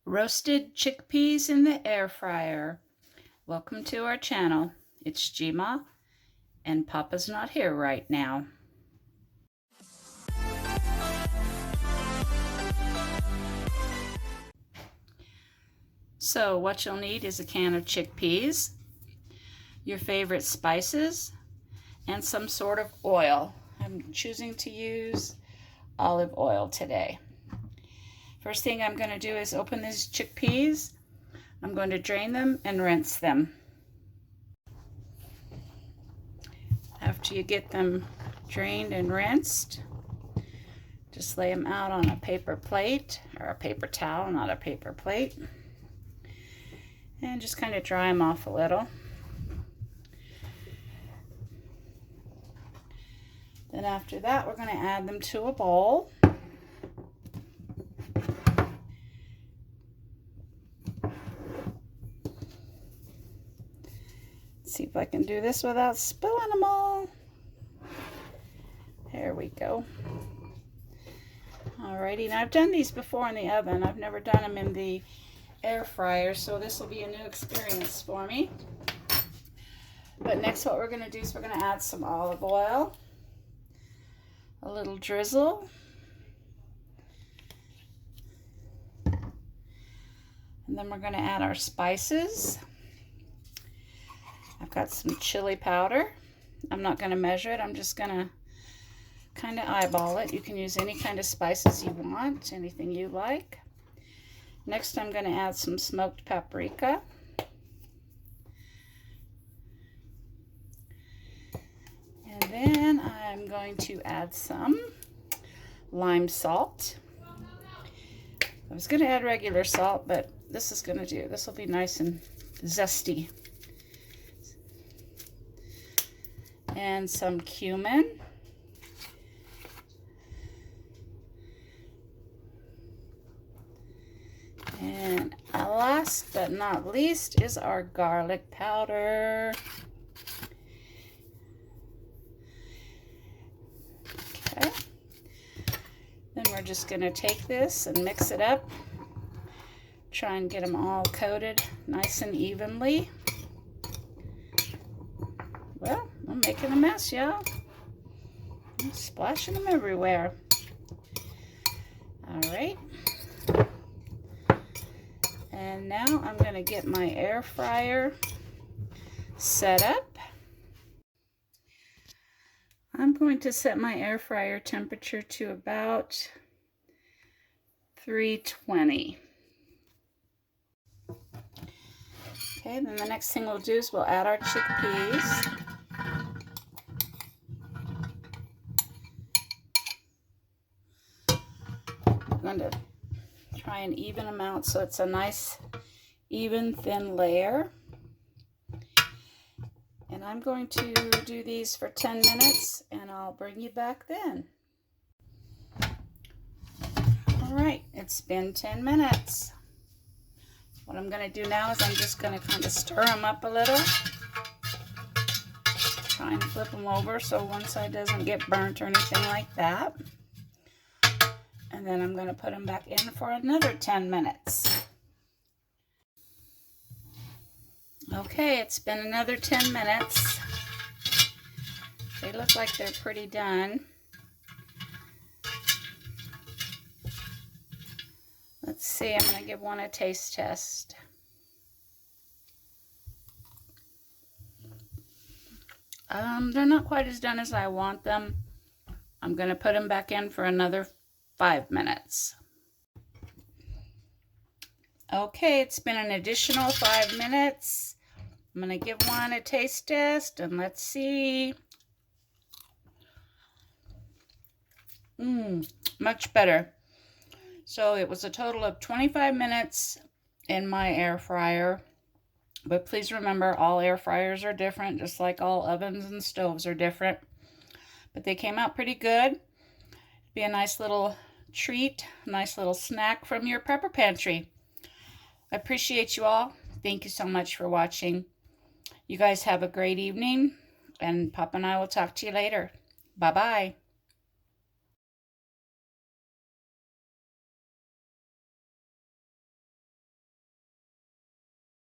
Roasted chickpeas in the air fryer. Welcome to our channel. It's Gma, and Papa's not here right now. So what you'll need is a can of chickpeas, your favorite spices, and some sort of oil. I'm choosing to use olive oil today. First thing I'm going to do is open these chickpeas. I'm going to drain them and rinse them. After you get them drained and rinsed, just lay them out on a paper plate, or a paper towel, not a paper plate, and just kind of dry them off a little. Then after that, we're going to add them to a bowl. See if I can do this without spilling them all. There we go. Alrighty, now I've done these before in the oven. I've never done them in the air fryer, so this will be a new experience for me. But next what we're going to do is we're going to add some olive oil, a little drizzle, and then we're going to add our spices. I've got some chili powder. I'm not going to measure it. I'm just going to kind of eyeball it. You can use any kind of spices you want, anything you like. Next, I'm going to add some smoked paprika. And then I'm going to add some lime salt. I was going to add regular salt, but this is going to do. This will be nice and zesty. And some cumin. And last but not least is our garlic powder. Okay. Then we're just going to take this and mix it up. Try and get them all coated nice and evenly. Well, I'm making a mess, y'all. I'm splashing them everywhere. All right. And now I'm going to get my air fryer set up. I'm going to set my air fryer temperature to about 320. Okay, then the next thing we'll do is we'll add our chickpeas. I'm going to try and even them out so it's a nice, even, thin layer. And I'm going to do these for 10 minutes, and I'll bring you back then. All right, it's been 10 minutes. What I'm going to do now is I'm just going to kind of stir them up a little. Try and flip them over so one side doesn't get burnt or anything like that. And then I'm going to put them back in for another 10 minutes. Okay, it's been another 10 minutes. They look like they're pretty done. Let's see, I'm going to give one a taste test. They're not quite as done as I want them. I'm going to put them back in for another 5 minutes. Okay, it's been an additional 5 minutes. I'm going to give one a taste test, and let's see. Much better. So it was a total of 25 minutes in my air fryer. But please remember, all air fryers are different, just like all ovens and stoves are different. But they came out pretty good. Be a nice little treat, nice little snack from your prepper pantry. I appreciate you all. Thank you so much for watching. You guys have a great evening, and Papa and I will talk to you later. Bye-bye.